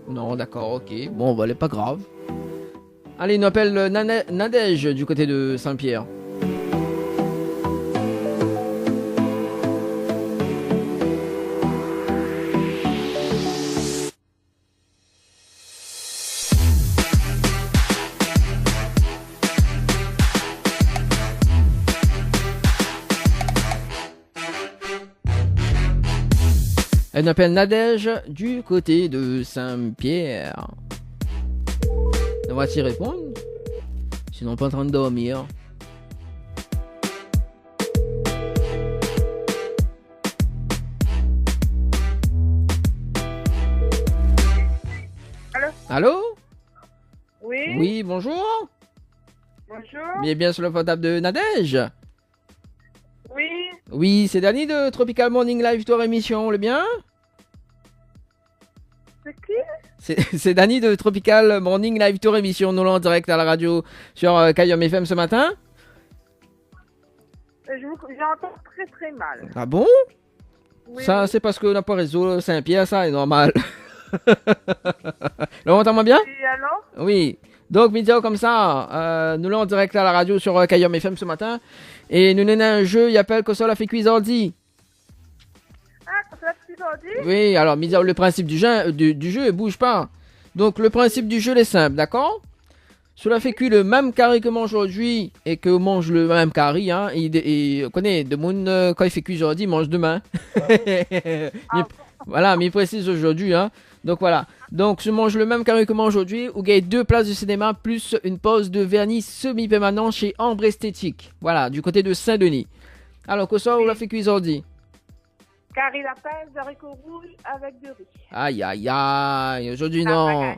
Non, d'accord, ok. Bon, bah, elle est pas grave. Allez, il nous appelle Nadège du côté de Saint-Pierre. Elle m'appelle Nadège du côté de Saint-Pierre. On va t'y répondre. Sinon, pas en train de dormir. Allô? Allô? Oui? Oui, bonjour. Bonjour? Bien sur le portable de Nadège. Oui? Oui, c'est Dany de Tropical Morning Live Tour Émission, le bien? C'est qui? C'est Dany de Tropical Morning Live Tour Émission, nous en direct à la radio sur Kayom FM ce matin. J'entends très très mal. Ah bon? Oui, Ça, oui. c'est parce qu'on n'a pas réseau Saint-Pierre, ça est normal. Là, on entend bien? Et alors? Oui. Donc, vidéo comme ça, nous l'en direct à la radio sur Kayom FM ce matin. Et nous avons un jeu, il appelle que ça la fait cuisardi. Ah, c'est la petite ordi? Oui, alors, le principe du jeu, bouge pas. Donc, le principe du jeu est simple, d'accord? Cela fait cuire le même carré que mange aujourd'hui et que mange le même carré, hein. Et on connaît, de monde, quand il fait cuire aujourd'hui, il mange demain. Voilà, mais il précise aujourd'hui, hein. Donc voilà. Donc, je mange le même carré que moi aujourd'hui, où il y a 2 places de cinéma plus une pause de vernis semi-permanent chez Ambre Esthétique. Voilà, du côté de Saint-Denis. Alors, que ça, on l'a fait cuire aujourd'hui. Carré lapin, haricots rouges avec de riz. Aïe, aïe, aïe. Aujourd'hui, Ça va non. gagner.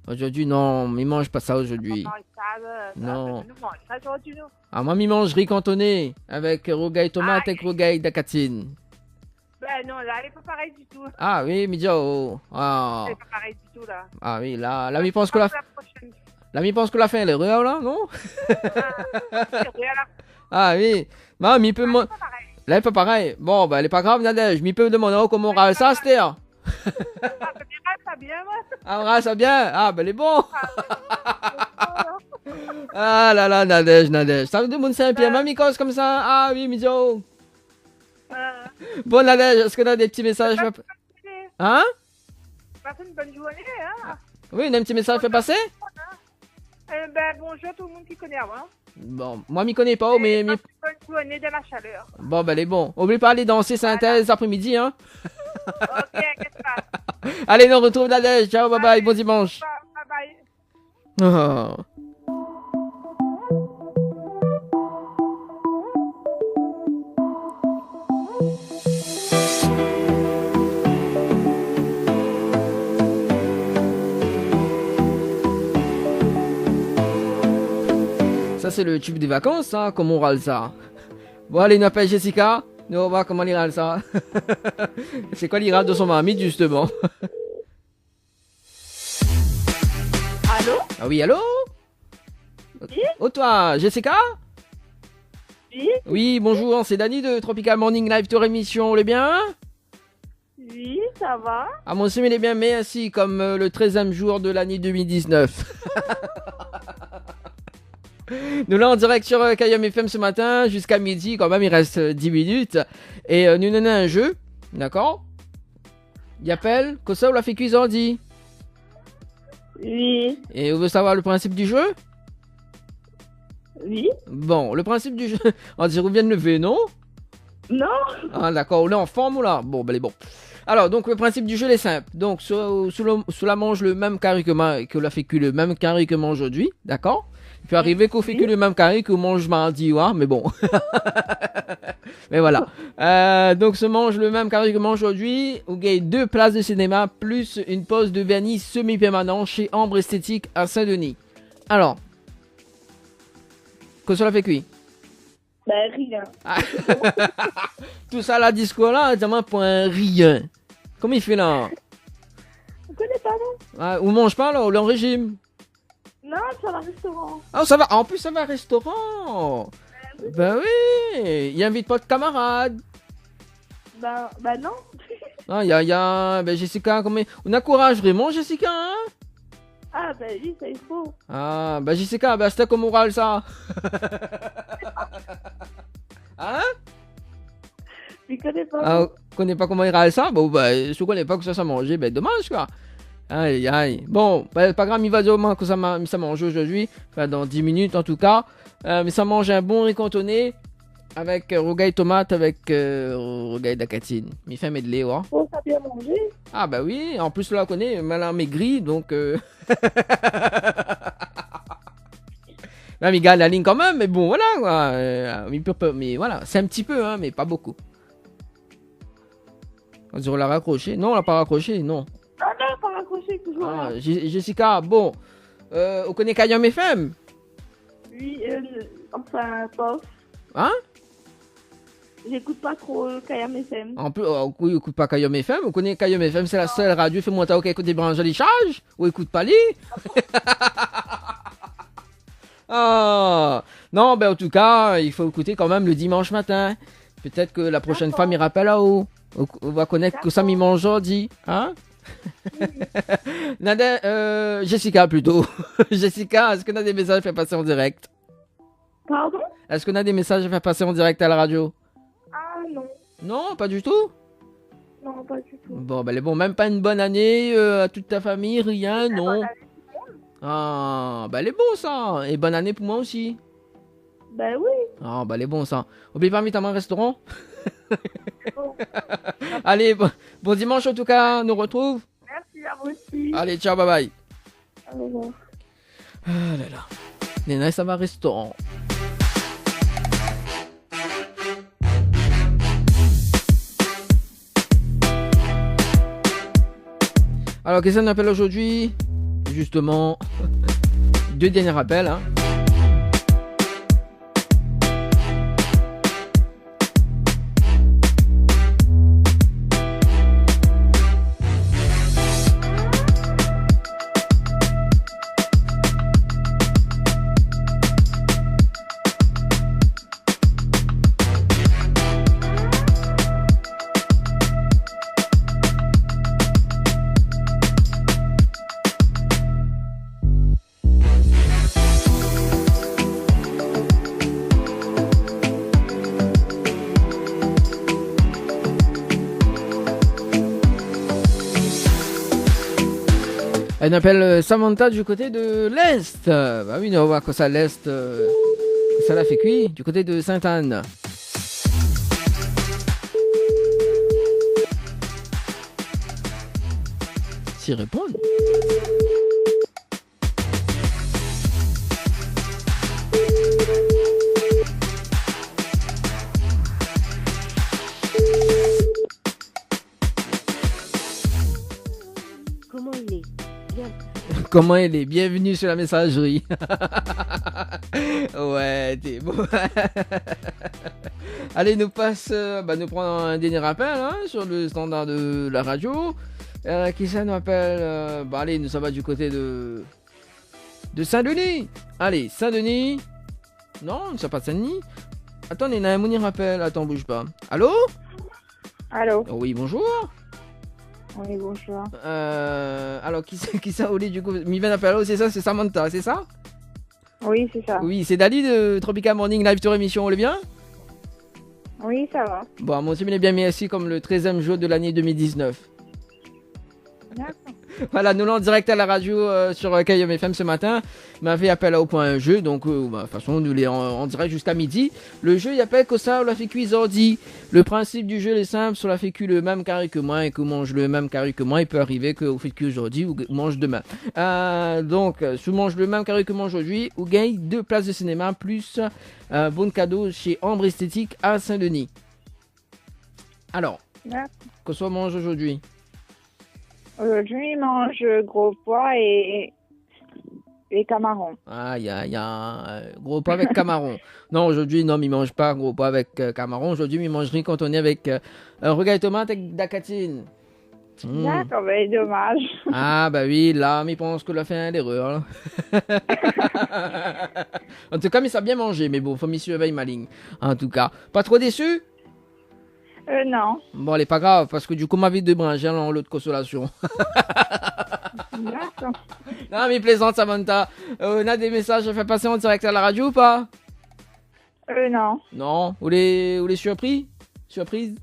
Aujourd'hui, non. Mais mange pas ça aujourd'hui. On mange ça, Non. nous mange ça aujourd'hui, nous. Ah, moi, mi mange riz cantonné avec rogaille tomate et rogaille d'acatine. Ben non, là, elle est pas pareille du tout. Ah oui, mi oh. Ah. Elle est pas pareille du tout, là. Ah oui, là, mi pense que la prochaine. Là, mi pense que la fin, elle est réelle, là, non? C'est vrai, là. Ah oui. Non, mi peut Elle est pas pareille. Là, elle est pas pareil. Bon, bah, elle est pas grave, Nadège. Mi peut me demander comment on râle ça, Esther. Ça bien, moi. Ah, on râle ça bien. Ah, bah, elle est bon. Ouais. Ah là là, Nadège. Ça veut dire mon Saint-Pierre, mamie cause comme ça. Ah oui, Midio. Bon, Nadège, est-ce qu'on a des petits messages? Hein? Passez une bonne journée, hein. Oui, on a un petit message fait passer? Ben bonjour tout le monde qui connaît avant. Bon, moi, m'y connais pas, mais. Bonne journée de la chaleur. Bon, bah, elle est bon. Oublie pas d'aller danser synthèse après-midi, hein? Ok, qu'est-ce que ça? Allez, nous on retrouve Nadège. Ciao, bye bye, bon dimanche. Bye bye. Oh. Ça, c'est le tube des vacances, hein, comme on râle ça. Bon, allez, nous appelle Jessica. Nous, on va voir comment il râle ça. C'est quoi l'irrale de son mamie, justement? Allô? Ah oui, allô? Oui? Oh, toi, Jessica? Oui? Oui, bonjour, c'est Dany de Tropical Morning Live Tour Émission, le bien? Oui, ça va? Ah, mon sim, il est bien, merci, comme le 13e jour de l'année 2019. Nous là en direct sur Kayom FM ce matin jusqu'à midi, quand même il reste 10 minutes. Et nous donnons un jeu, d'accord? Il appelle, que ça on l'a fait cuisant dit. Oui. Et on veut savoir le principe du jeu? Oui? Bon, le principe du jeu, on dirait qu'on vient de lever, non? Non? Ah d'accord, on est en forme ou là? Bon, ben bon. Alors, donc le principe du jeu est simple. Donc, cela mange le même carré que l'a fait cuire le même carré que mange aujourd'hui, d'accord? Il peut arriver qu'on fait que le même carré qu'on mange mardi, ouais, mais bon. Mais voilà. Donc, se mange le même carré que mange aujourd'hui. On gagne 2 places de cinéma plus une pause de vernis semi-permanent chez Ambre Esthétique à Saint-Denis. Alors, que cela fait cuire? Ben, rien. Tout ça, la disco là, ça m'a point rien. Comment il fait là? Vous connaissez pas, non? Ah, ou mange pas là, ou le régime? Non, c'est un restaurant. Ah, ça va, en plus ça va au restaurant. Ben oui, il invite pas de camarades. Ben non. Ah, il y a, ben Jessica, comment on encourage vraiment Jessica, hein? Ah, ben oui, ça il faut. Ah, ben Jessica, ben c'était comme oral ça. Hein? Tu connais pas. Ah, on connaît pas comment il râle ça? Bon, ben, si on connaît pas que ça manger, ben dommage quoi. Aïe, aïe. Bon, ben, pas grave, il va dire au moins que ça mange aujourd'hui. Enfin, dans 10 minutes en tout cas. Mais ça mange un bon riz cantonné avec rougail tomate avec rougail d'acatine. Il fait medley, ouais. Oh, ça a bien mangé. Ah, bah oui. En plus, là, on connaît, mal maigri, donc. Là, il gagne la ligne quand même, mais bon, voilà quoi. Mais voilà, c'est un petit peu, hein, mais pas beaucoup. On dirait l'a raccroché. Non, on l'a pas raccroché, non. Ah non, pas raccroché, toujours Ah, là. Jessica, bon. On connaît Kayam FM? Oui, enfin, pas. Hein? J'écoute pas trop Kayam FM. En plus, oui, on écoute pas Kayam FM. On connaît Kayam FM, c'est la seule radio. Fais-moi ta écoute des branches de charge. Ou écoute pas les. Ah, non, ben en tout cas, il faut écouter quand même le dimanche matin. Peut-être que la prochaine fois, il rappelle là-haut. On va connaître que ça m'y mange aujourd'hui. Hein? Nada, Jessica plutôt. Jessica, est-ce qu'on a des messages à faire passer en direct? Pardon? Est-ce qu'on a des messages à faire passer en direct à la radio? Ah non. Non, pas du tout. Non, pas du tout. Bon, ben bon, même pas une bonne année à toute ta famille, rien, non. Ah, ben elle est bon ça. Et bonne année pour moi aussi. Ben oui. Ah, ben elle est bon ça. Oublie pas invite à mon restaurant. Bon. Allez, bon dimanche en tout cas, on nous retrouve. Merci à vous aussi. Allez, ciao, bye bye. Au revoir. Ah là là. Néna, ça va au restaurant. Alors, qu'est-ce qu'on appelle aujourd'hui? Justement, deux derniers appels. Hein. Elle m'appelle Samantha du côté de l'Est. Bah oui, on va voir quoi ça l'Est. Ça l'a fait cuire du côté de Sainte-Anne. S'y répondre. Comment il est? Bien. Comment elle est? Bienvenue sur la messagerie. Ouais, t'es bon. Allez, nous passe, nous prenons un dernier rappel hein, sur le standard de la radio. Qui ça nous appelle allez, nous ça va du côté de Saint-Denis. Allez, Saint-Denis. Non, ça pas Saint-Denis. Attends, il y a un Mouni rappel. Attends, bouge pas. Allô? Allô? Oui, bonjour. Oui, bonjour. Alors, qui ça, Oli, du coup? Mi vient d'appeler, c'est ça, c'est Samantha, c'est ça? Oui, c'est ça. Oui, c'est Dali de Tropical Morning Live Tour émission, on est bien? Oui, ça va. Bon, moi aussi, il est bien mis ici comme le 13e jour de l'année 2019. D'accord. Voilà, nous l'en direct à la radio sur KM FM ce matin. Il m'a fait appel au point jeu, donc de toute façon, nous l'est en direct jusqu'à midi. Le jeu, il appelle que ça, on l'a fait cuire ordi. Le principe du jeu est simple, sur la fait cuire le même carré que moi et que mange le même carré que moi, il peut arriver que vous faites cuire aujourd'hui ou mange demain. Donc, si vous mangez le même carré que moi aujourd'hui, vous gagnez 2 places de cinéma plus un bon cadeau chez Ambre Esthétique à Saint-Denis. Alors, D'accord. que soit mange aujourd'hui? Aujourd'hui, je mange gros pois et Et camarons. Aïe, aïe, aïe. Gros pot avec camaron. Non, aujourd'hui, non, il mange pas gros pot avec camaron. Aujourd'hui, il mangerait quand on est avec regaille tomate avec dacatine. D'accord, ben dommage. Ah, bah oui, là, il pense que l'a fait l'erreur. En tout cas, il s'est bien mangé, mais bon, faut m'y surveiller ma ligne. En tout cas, pas trop déçu? Non. Bon, elle est pas grave, parce que du coup, ma vie de brancher dans l'autre consolation. D'accord. Non, mais plaisante, Samantha. On a des messages à faire passer en direct à la radio ou pas? Non. Non. Ou les surpris? Surprises?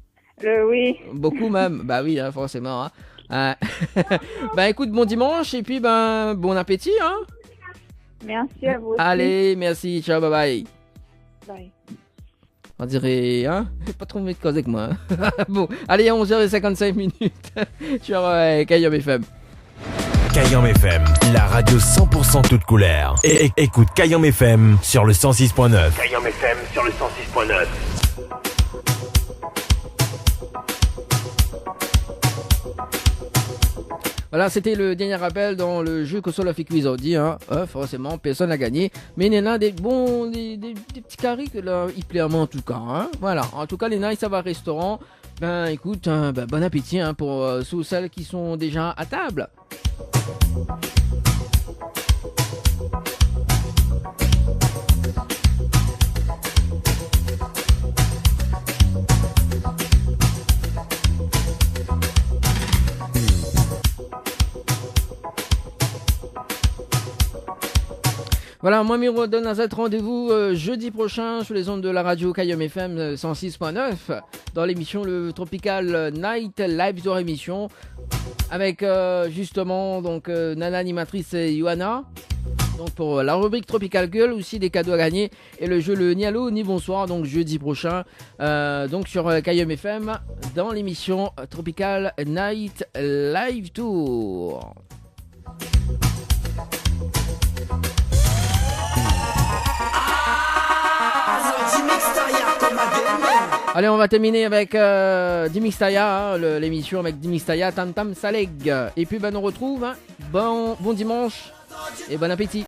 Oui. Beaucoup même. Bah oui, hein, forcément. Hein. Bah écoute, bon dimanche et puis ben bon appétit. Hein. Merci à vous aussi. Allez, merci. Ciao, bye bye. Bye. On dirait, hein? Pas trop de cause avec moi. Hein. Bon, allez, 11h55 sur Kayam FM. Kayam FM, la radio 100% toute couleur. Et écoute Kayam FM sur le 106.9. Kayam FM sur le 106.9. Voilà, c'était le dernier rappel dans le jeu Console of Quiz Audi. Hein. Forcément, personne n'a gagné. Mais il y en a des petits carrés que là, il plaît à moi en tout cas. Hein. Voilà, en tout cas, les Nice, ça va restaurant. Ben écoute, bon appétit hein, pour ceux celles qui sont déjà à table. Voilà, moi, je vous donne un rendez-vous jeudi prochain sur les ondes de la radio Kayam FM 106.9 dans l'émission Le Tropical Night Live Tour émission avec justement donc Nana animatrice et Johanna. Donc pour la rubrique Tropical Girl aussi des cadeaux à gagner et le jeu le ni allô ni bonsoir donc jeudi prochain donc sur Kayam FM dans l'émission Tropical Night Live Tour. Allez, on va terminer avec Dimixtaya, hein, l'émission avec Dimixtaya, Tam Tam Saleg. Et puis, ben, on retrouve. Hein, bon dimanche et bon appétit.